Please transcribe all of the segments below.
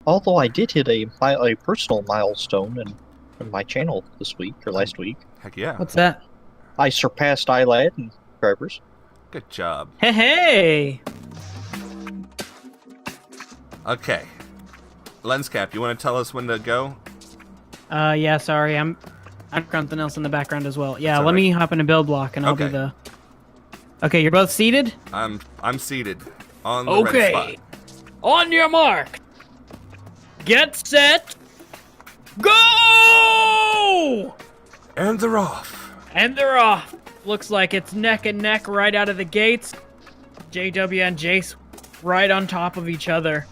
Although I did hit a personal milestone in my channel this week, or last week. Heck yeah. What's that? I surpassed iLad and subscribers. Good job. Hey! Okay. Lenscap, you want to tell us when to go? Yeah, sorry, I'm something else in the background as well. Yeah, That's let me hop in a build block and I'll Okay. do the... Okay, you're both seated? I'm seated on the red spot. On your mark. Get set. Go! And they're off. And they're off. Looks like it's neck and neck right out of the gates. JW and Jace right on top of each other.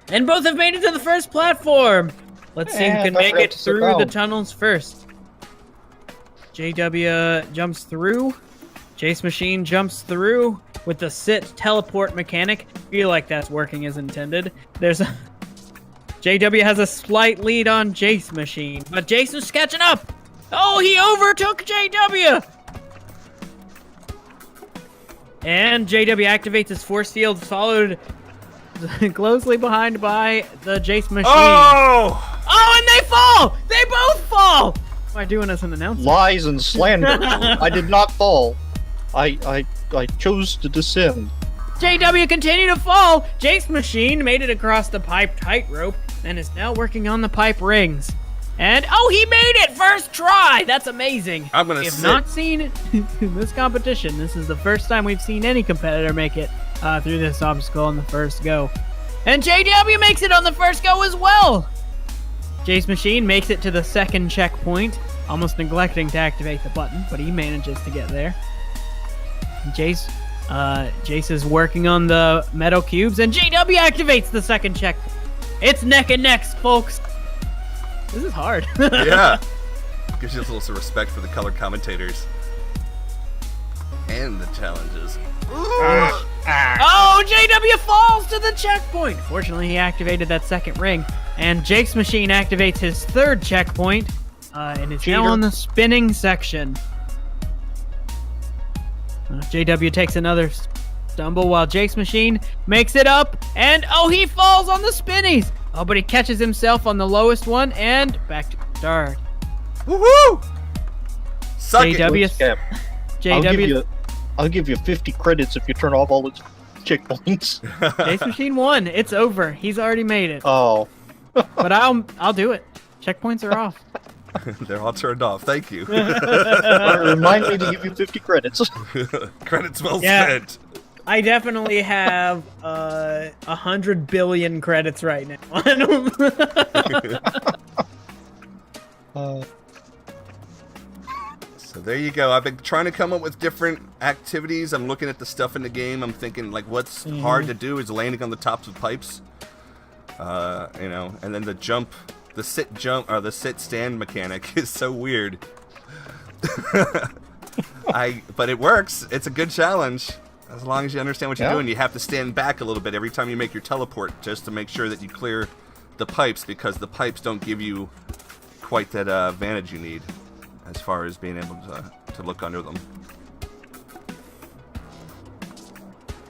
And both have made it to the first platform. Let's see who can make it through the tunnels first. JW jumps through. Jacemachine jumps through with the sit teleport mechanic. Feel like that's working as intended. There's a... JW has a slight lead on Jacemachine, but Jace is catching up. Oh, he overtook JW. And JW activates his force field, followed closely behind by the Jacemachine. Oh! Oh, and they fall! They both fall! What am I doing as an announcer? Lies and slander. I did not fall. I chose to descend. JW continued to fall. Jacemachine made it across the pipe tightrope and is now working on the pipe rings. And oh, he made it first try. That's amazing. I'm gonna We have sit. not seen it in this competition. This is the first time we've seen any competitor make it through this obstacle on the first go. And JW makes it on the first go as well. Jacemachine makes it to the second checkpoint, almost neglecting to activate the button, but he manages to get there. Jace is working on the metal cubes, and JW activates the second check. It's neck and neck, folks. This is hard. Yeah. Gives you a little respect for the color commentators. And the challenges. Oh, JW falls to the checkpoint. Fortunately, he activated that second ring, and Jacemachine activates his third checkpoint, and is now on the spinning section. JW takes another stumble while Jacemachine makes it up, and oh, he falls on the spinnies. Oh, but he catches himself on the lowest one, and back to start. Woohoo! Suck JW. it. JW. I'll give you 50 credits if you turn off all its checkpoints. Jacemachine won. It's over. He's already made it. Oh. But I'll do it. Checkpoints are off. They're all turned off. Thank you. Remind me to give you 50 credits. Credits well spent. I definitely have 100 billion credits right now. So there you go. I've been trying to come up with different activities. I'm looking at the stuff in the game. I'm thinking, like, what's hard to do is landing on the tops of pipes. You know, and then the jump, the sit jump, or the sit stand mechanic is so weird. But it works. It's a good challenge. As long as you understand what you're doing, you have to stand back a little bit every time you make your teleport just to make sure that you clear the pipes, because the pipes don't give you quite that advantage you need as far as being able to look under them.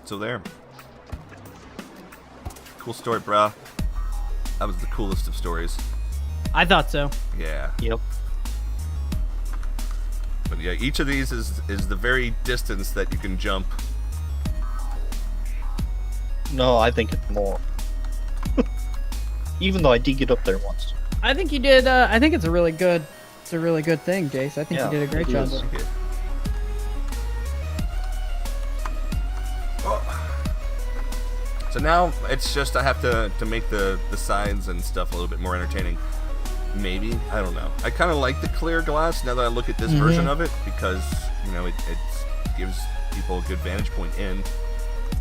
So there. Cool story, brah. That was the coolest of stories. I thought so. Yeah. Yep. But yeah, each of these is the very distance that you can jump. No, I think it's more. Even though I did get up there once. I think you did. I think it's a really good thing, Jace. I think you did a great job. So now it's just I have to make the sides and stuff a little bit more entertaining. Maybe, I don't know. I kind of like the clear glass now that I look at this version of it, because you know it gives people a good vantage point in.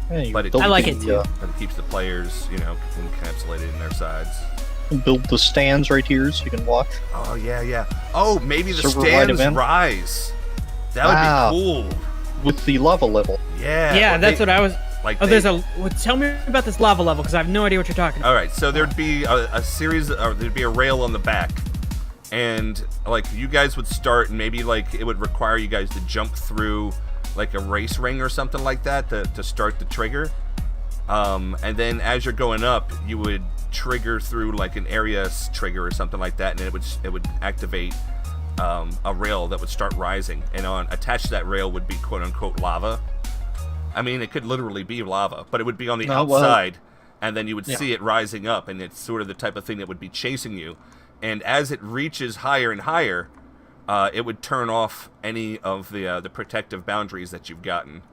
Hey, but I like it too. But it keeps the players, you know, encapsulated in their sides. Build the stands right here so you can watch. Oh yeah, yeah. Oh, maybe the Server-wide stands event. rise. That would be cool. With the lava level. Yeah. Yeah, that's what I was. Like there's a. Well, tell me about this lava level, because I have no idea what you're talking about. All right, so there'd be a series, or there'd be a rail on the back, and like you guys would start, and maybe like it would require you guys to jump through like a race ring or something like that to start the trigger. And then as you're going up, you would trigger through like an area trigger or something like that, and it would activate a rail that would start rising, and attached to that rail would be quote unquote lava. I mean, it could literally be lava, but it would be on the outside, and then you would see it rising up, and it's sort of the type of thing that would be chasing you. And as it reaches higher and higher, it would turn off any of the protective boundaries that you've gotten.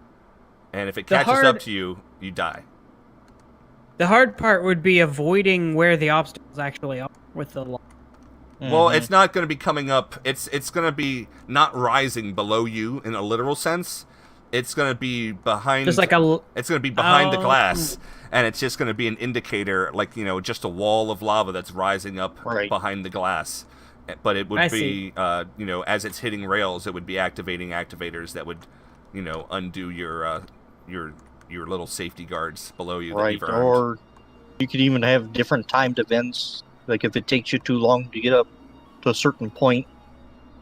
And if it catches up to you, you die. The hard part would be avoiding where the obstacles actually are with the lava. Well, it's not going to be coming up. It's going to be not rising below you in a literal sense. It's going to be behind. Just like it's going to be behind the glass, and it's just going to be an indicator, like just a wall of lava that's rising up behind the glass. But it would be, as it's hitting rails, it would be activating activators that would, undo your little safety guards below you. That you've earned. Or you could even have different timed events. Like if it takes you too long to get up to a certain point,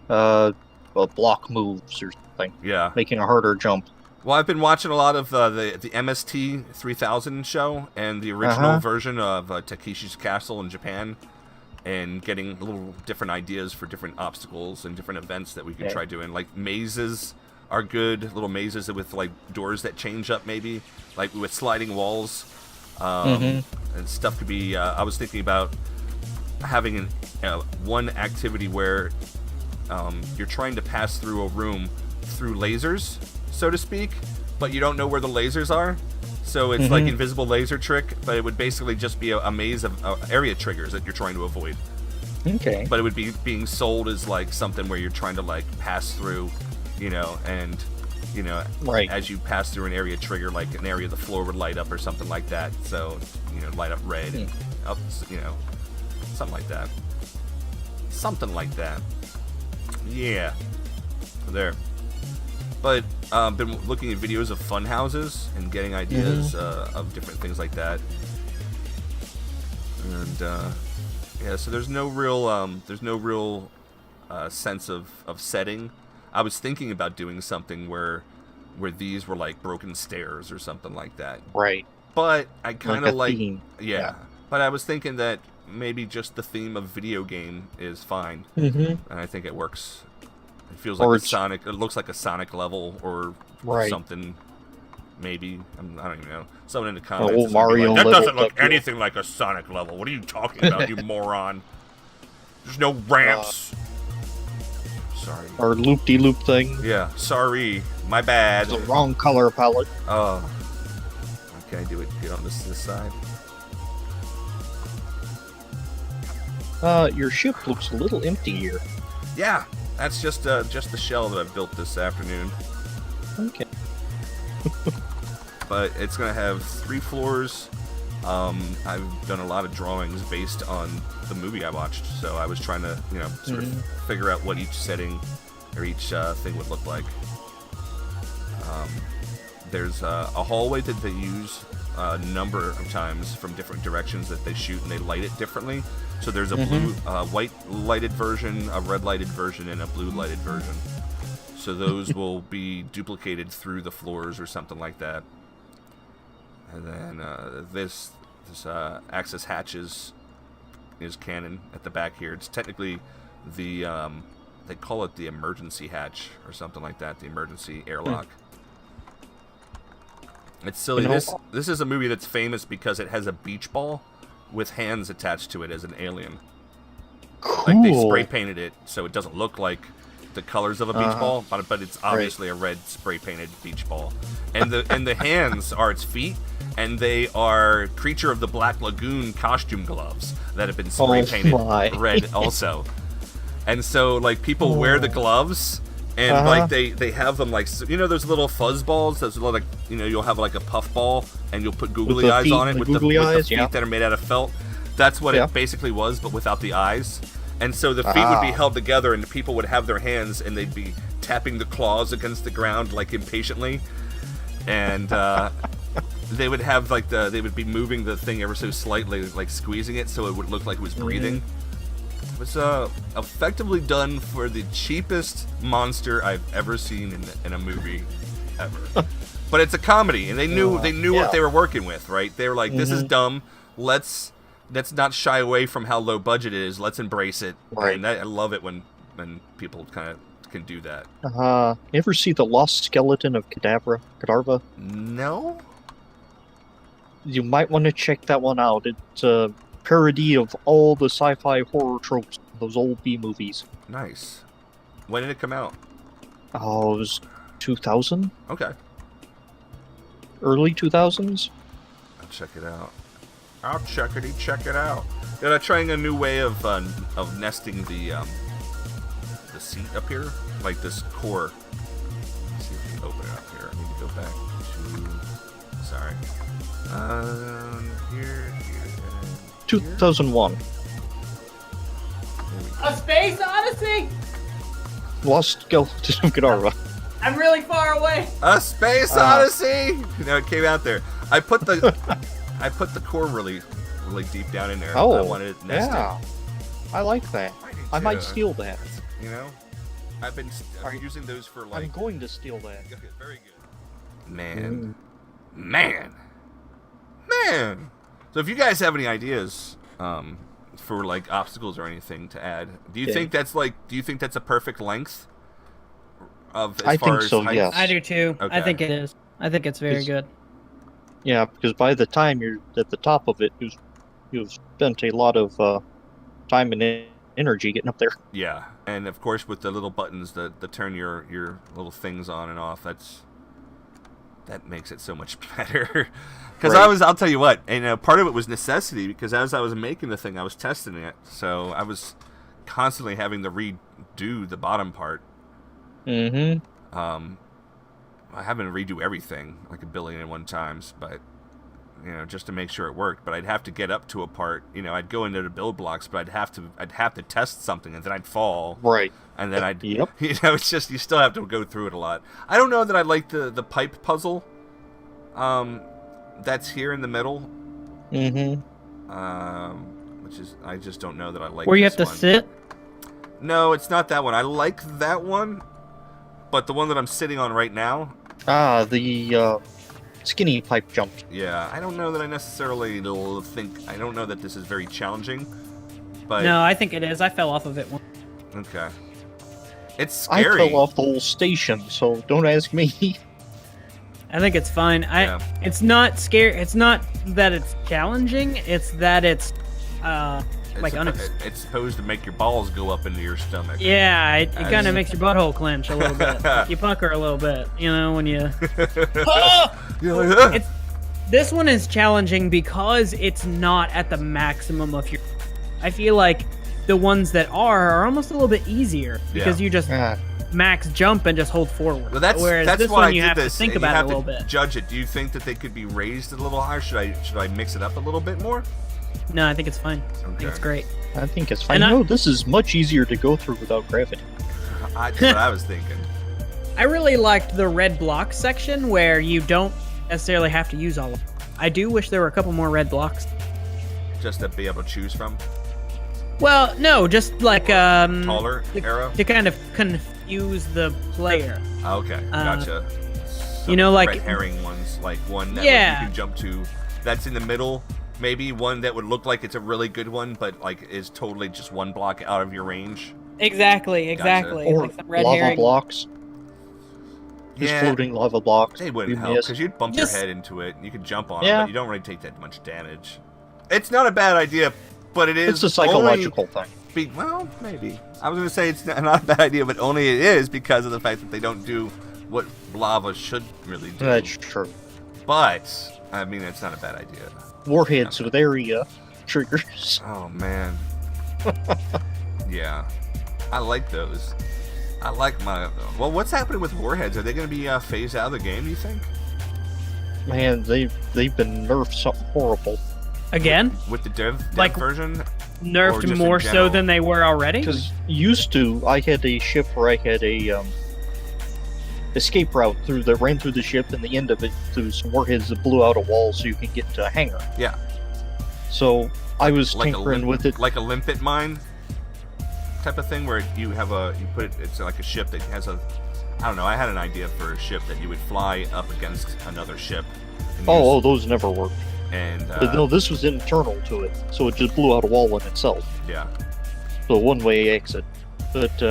block moves or something. Yeah. Making a harder jump. Well, I've been watching a lot of the MST 3000 show and the original version of Takeshi's Castle in Japan, and getting little different ideas for different obstacles and different events that we could try doing. Like mazes are good, little mazes with like doors that change up, maybe like with sliding walls, and stuff could be. I was thinking about having one activity where you're trying to pass through a room through lasers, so to speak, but you don't know where the lasers are. So it's like invisible laser trick, but it would basically just be a maze of area triggers that you're trying to avoid. Okay. But it would be being sold as like something where you're trying to like pass through, and as you pass through an area trigger, like an area the floor would light up or something like that. So light up red, and up, something like that. Something like that. Yeah. There. But been looking at videos of fun houses and getting ideas of different things like that. And so there's no real sense of setting. I was thinking about doing something where these were like broken stairs or something like that. Right. But I kind of like yeah. But I was thinking that maybe just the theme of video game is fine, and I think it works. It feels like Sonic. It looks like a Sonic level or something. Maybe I don't even know. Someone in the comments. Mario that doesn't look level. anything like a Sonic level. What are you talking about, you moron? There's no ramps. Sorry. Or loop-de-loop thing. Yeah. Sorry. My bad. It's the wrong color palette. Oh. Okay, do it. Get on this side. Your ship looks a little empty here. Yeah. That's just the shell that I built this afternoon. Okay. But it's gonna have 3 floors. I've done a lot of drawings based on the movie I watched, so I was trying to, sort of figure out what each setting or each thing would look like. There's a hallway that they use a number of times from different directions that they shoot, and they light it differently. So there's a blue, white lighted version, a red lighted version, and a blue lighted version. So those will be duplicated through the floors or something like that. And then this access hatch is canon at the back here. It's technically the they call it the emergency hatch or something like that, the emergency airlock. It's silly. This is a movie that's famous because it has a beach ball with hands attached to it as an alien. Cool. Like they spray painted it so it doesn't look like the colors of a beach ball, but it's obviously a red spray painted beach ball. And the hands are its feet, and they are Creature of the Black Lagoon costume gloves that have been spray painted red also. And so like people wear the gloves, and like they have them like, those little fuzz balls, those little, like, you'll have like a puff ball and you'll put googly eyes on it with the feet that are made out of felt. That's what it basically was, but without the eyes. And so the feet would be held together, and the people would have their hands, and they'd be tapping the claws against the ground like impatiently, and they would have like they would be moving the thing ever so slightly, like squeezing it so it would look like it was breathing. It was effectively done for the cheapest monster I've ever seen in a movie ever. But it's a comedy, and they knew what they were working with, right? They were like, this is dumb. Let's let's not shy away from how low budget it is. Let's embrace it. Right. And I love it when people kind of can do that. You ever see The Lost Skeleton of Cadaver? No. You might want to check that one out. It's a parody of all the sci-fi horror tropes, those old B movies. Nice. When did it come out? Oh, it was 2000? Okay. Early 2000s? I'll check it out. I'll check it out. Yeah, trying a new way of nesting the seat up here, like this core. Let's see if we can open it up here. I need to go back to. Sorry. Here. 2001. A Space Odyssey! Lost Skeleton of Cadaver. I'm really far away. A Space Odyssey. No, it came out there. I put the core really deep down in there. Oh, I wanted it nested. yeah. I like that. I might steal that. You know, I've been using those for like. I'm going to steal that. Okay, very good. Man. So if you guys have any ideas for like obstacles or anything to add, do you think that's a perfect length? I think so, yes. I do too. Okay. I think it is. I think it's very good. Yeah, because by the time you're at the top of it, you've spent a lot of time and energy getting up there. Yeah, and of course with the little buttons that turn your little things on and off, that makes it so much better. Because I'll tell you what, and part of it was necessity, because as I was making the thing, I was testing it, so I was constantly having to redo the bottom part. Mm-hmm. I haven't to redo everything like a billion and one times, but just to make sure it worked. But I'd have to get up to a part. I'd go into the build blocks, but I'd have to test something, and then I'd fall. Right. And then I'd. Yep. It's just you still have to go through it a lot. I don't know that I like the pipe puzzle. That's here in the middle. Mm-hmm. Which is I just don't know that I like. Where you have this to one. sit? No, it's not that one. I like that one, but the one that I'm sitting on right now. The skinny pipe jump. Yeah, I don't know that I necessarily think. I don't know that this is very challenging, but No, I think it is. I fell off of it once. Okay. It's scary. I fell off the whole station, so don't ask me. I think it's fine. Yeah. It's not scary. It's not that it's challenging. It's that it's It's supposed to make your balls go up into your stomach. Yeah, it kind of makes your butthole clench a little bit. You pucker a little bit, when you. This one is challenging because it's not at the maximum of your. I feel like the ones that are almost a little bit easier because you just max jump and just hold forward. Well, that's this why one you have to think about it a little bit. Judge it. Do you think that they could be raised a little higher? Should I mix it up a little bit more? No, I think it's fine. I think Okay. it's great. I think it's fine. This is much easier to go through without gravity. That's what I was thinking. I really liked the red blocks section where you don't necessarily have to use all of them. I do wish there were a couple more red blocks. Just to be able to choose from? Well, no, just like taller arrow? to kind of confuse the player. Okay, gotcha. Like red herring ones, like one that you can jump to. That's in the middle. Maybe one that would look like it's a really good one, but like is totally just one block out of your range. Exactly. Gotcha. Or like some red lava herring. blocks. Just floating lava blocks. They wouldn't help because you'd bump your head into it. You could jump on it, but you don't really take that much damage. It's not a bad idea, but it is. It's a psychological thing. Well, maybe. I was going to say it's not a bad idea, but only it is because of the fact that they don't do what lava should really do. That's true. But I mean, it's not a bad idea. Warheads with area triggers. Oh man. Yeah, I like those. I like my. Well, what's happening with Warheads? Are they going to be phased out of the game? You think? Man, they've been nerfed something horrible. Again? With the dev version? Nerfed more so than they were already? Because used to, I had a ship where I had a escape route ran through the ship, and the end of it through some warheads that blew out a wall so you can get to a hangar. Yeah. So I was like tinkering with it. Like a limpet mine type of thing, where you put it. It's like a ship that has a. I don't know. I had an idea for a ship that you would fly up against another ship. Oh, those never worked. And But no, this was internal to it, so it just blew out a wall in itself. yeah. So one-way exit. But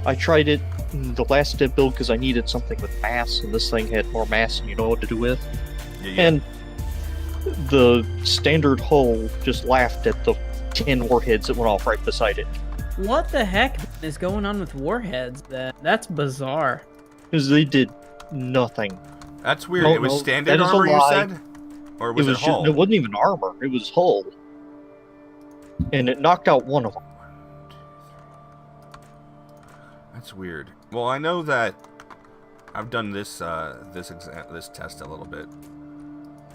I tried it in the last step build because I needed something with mass, and this thing had more mass than you know what to do with. Yeah. And the standard hull just laughed at the 10 warheads that went off right beside it. What the heck is going on with warheads? That's bizarre. Because they did nothing. That's weird. No, It was no, standard that is a armor, you lie. said? Or was it hull? It wasn't even armor, it was hull. And it knocked out one of them. That's weird. Well, I know that I've done this this test a little bit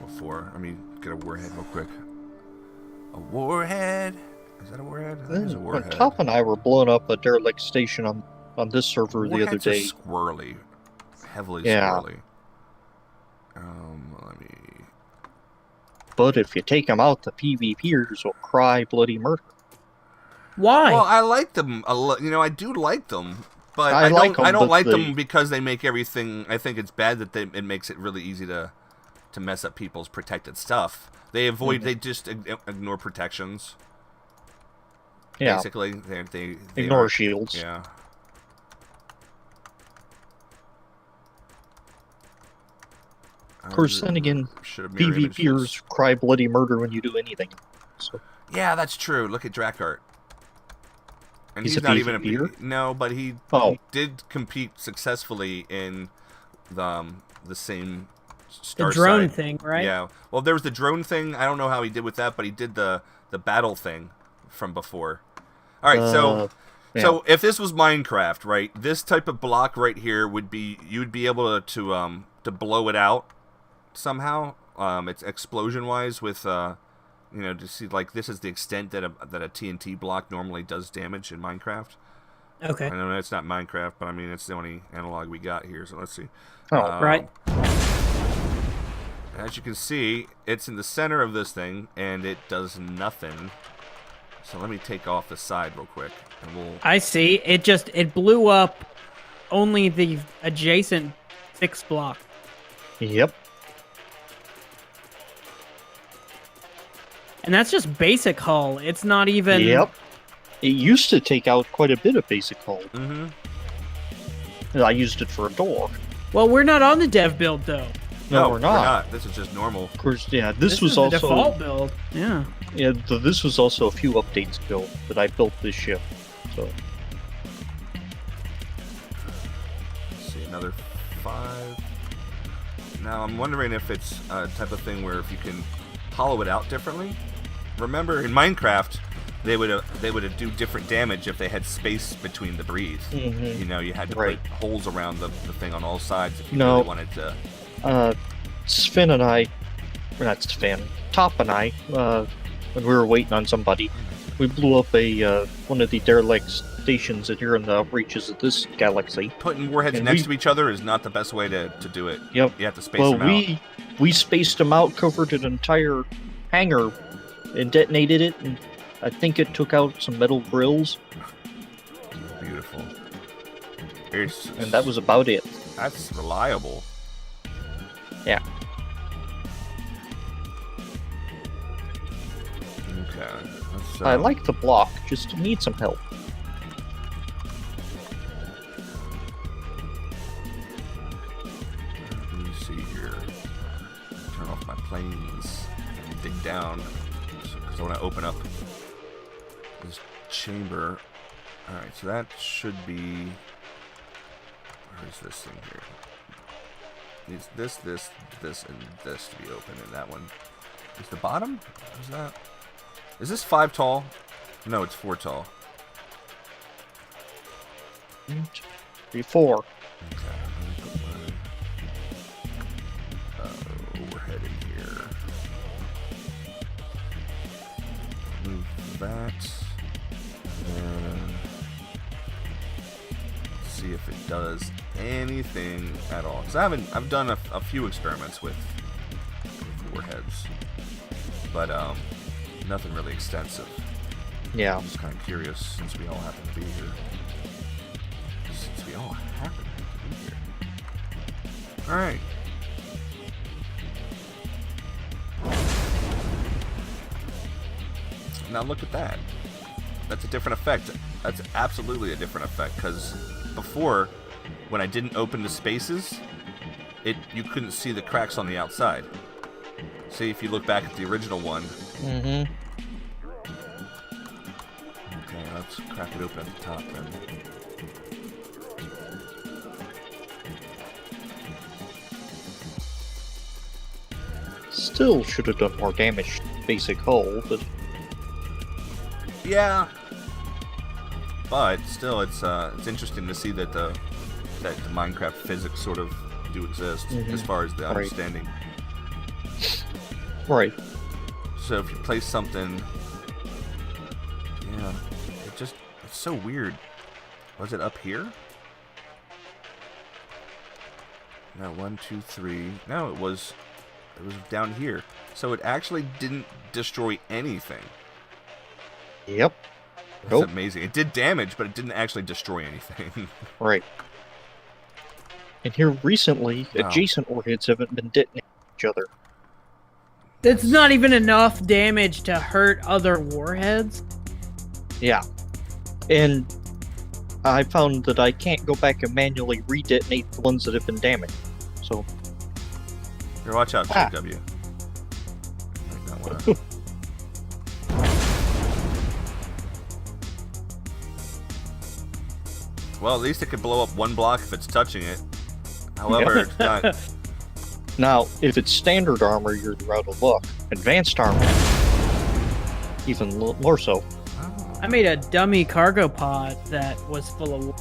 before. Let me get a warhead real quick. A warhead? Is that a warhead? I think it's a When warhead. Top and I were blowing up a derelict station on this server the other Warheads are day. squirrely. Heavily Yeah. squirrely. Let me... But if you take them out, the PvPers will cry bloody murder. Why? Well, I like them a lot. You know, I do like them, but I like them, I don't but like they- them because they make everything. I think it's bad that it makes it really easy to mess up people's protected stuff. They avoid. They just ignore protections. Yeah, Basically, they ignore are- shields. Yeah. Of course, then again, Should have mirror images. PvPers cry bloody murder when you do anything. So, Yeah, that's true. Look at Drakart. And He's he's a not even a PvPer? no, but he did compete successfully in the same the star drone side. thing, right? Yeah. Well, there was the drone thing. I don't know how he did with that, but he did the battle thing from before. All right, so yeah. so if this was Minecraft, right? This type of block right here would be you'd be able to blow it out somehow. It's explosion wise with you know, to see like this is the extent that a TNT block normally does damage in Minecraft. Okay. I know it's not Minecraft, but I mean it's the only analog we got here. So let's see. Right. As you can see, it's in the center of this thing, and it does nothing. So let me take off the side real quick, and we'll... I see. It blew up only the adjacent 6 block. Yep. And that's just basic hull. It's not even... Yep. It used to take out quite a bit of basic hull. Mm-hmm. I used it for a door. Well, we're not on the dev build, though. No, we're not. This is just normal. Of course, yeah. This is was the also default build. Yeah. yeah. This was also a few updates ago that I built this ship. So Let's see, another 5. Now, I'm wondering if it's a type of thing where if you can hollow it out differently. Remember, in Minecraft, they would do different damage if they had space between the breathes. Mhm. You know, you had to Right. put holes around the thing on all sides if you No. really wanted to. Sven and I, or not Sven, Top and I, when we were waiting on somebody, we blew up a one of the derelict stations that are in the reaches of this galaxy. Putting warheads And next we- to each other is not the best way to do it. Yep. You have to space Well, them out. we spaced them out, covered an entire hangar, and detonated it, and I think it took out some metal grills, Beautiful. and that was about it. That's reliable. Yeah. Okay. Let's, I like the block, just need some help. Let me see here. Turn off my planes and dig down because I want to open up this chamber. Alright, so that should be... Where's this thing here? Needs this, and this to be open, and that one. Is the bottom? Is that... Is this 5 tall? No, it's 4 tall. 3, 4. Okay, let me put my overhead in here. Move that. And see if it does anything at all. Because I've done a few experiments with warheads, but nothing really extensive. Yeah. I'm just kind of curious since we all happen to be here. Since we all happen to be here. Alright. Now look at that. That's a different effect. That's absolutely a different effect, because before, when I didn't open the spaces, you couldn't see the cracks on the outside. See, if you look back at the original one. Mm-hmm. Okay, let's crack it open at the top then. Still should have done more damage to the basic hull, but Yeah, but still, it's interesting to see that the Minecraft physics sort of do exist as far as the understanding. Right. So if you place something, yeah, it's so weird. Was it up here? No, 1, 2, 3. No, it was down here. So it actually didn't destroy anything. Yep. That's amazing. It did damage, but it didn't actually destroy anything. Right. And here recently, adjacent warheads haven't been detonating each other. It's not even enough damage to hurt other warheads. Yeah. And I found that I can't go back and manually redetonate the ones that have been damaged. So. Here, watch out, JW. Might not wanna... Well, at least it could blow up one block if it's touching it. However, it's not. Now, if it's standard armor, you're out of luck. Advanced armor, even more so. I made a dummy cargo pod that was full of...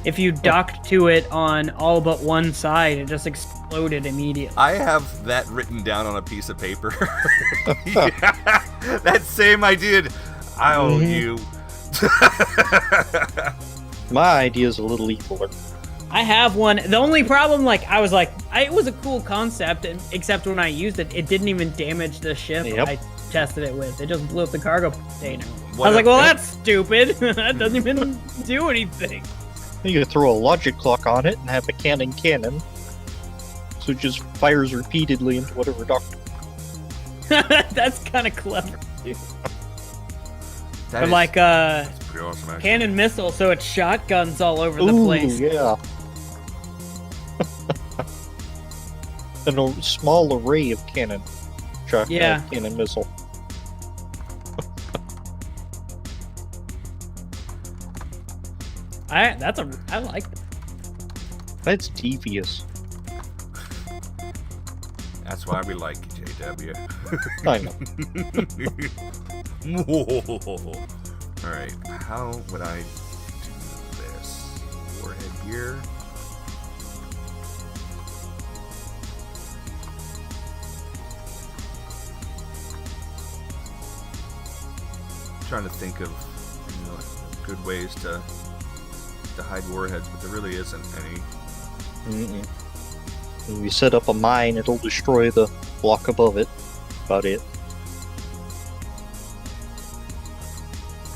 If you docked to it on all but one side, it just exploded immediately. I have that written down on a piece of paper. Yeah, that same idea. I owe you. My idea is a little eviler. I have one. The only problem, it was a cool concept, except when I used it, it didn't even damage the ship I tested it with. It just blew up the cargo container. I was like, well, that's stupid. That doesn't even do anything. You could throw a logic clock on it and have a cannon, so it just fires repeatedly into whatever doctor. That's kind of clever, dude. That is, that's pretty awesome, actually. Cannon missile, so it's shotguns all over the place. Yeah. And a small array of cannon missile. I like that. That's devious. That's why we like JW. I know. Alright, how would I do this? Warhead here. I'm trying to think of good ways to hide warheads, but there really isn't any. When you set up a mine, it'll destroy the block above it. About it.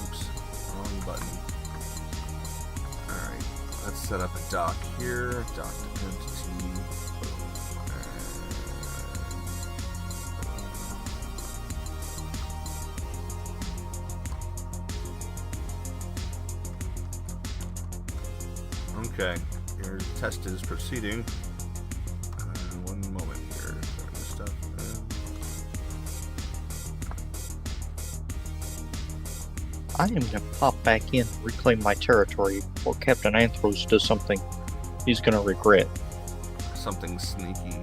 Oops, wrong button. Alright, let's set up a dock here. Dock entity. Okay, your test is proceeding. One moment here. This stuff. I am gonna pop back in and reclaim my territory before Captain Anthros does something he's gonna regret. Something sneaky.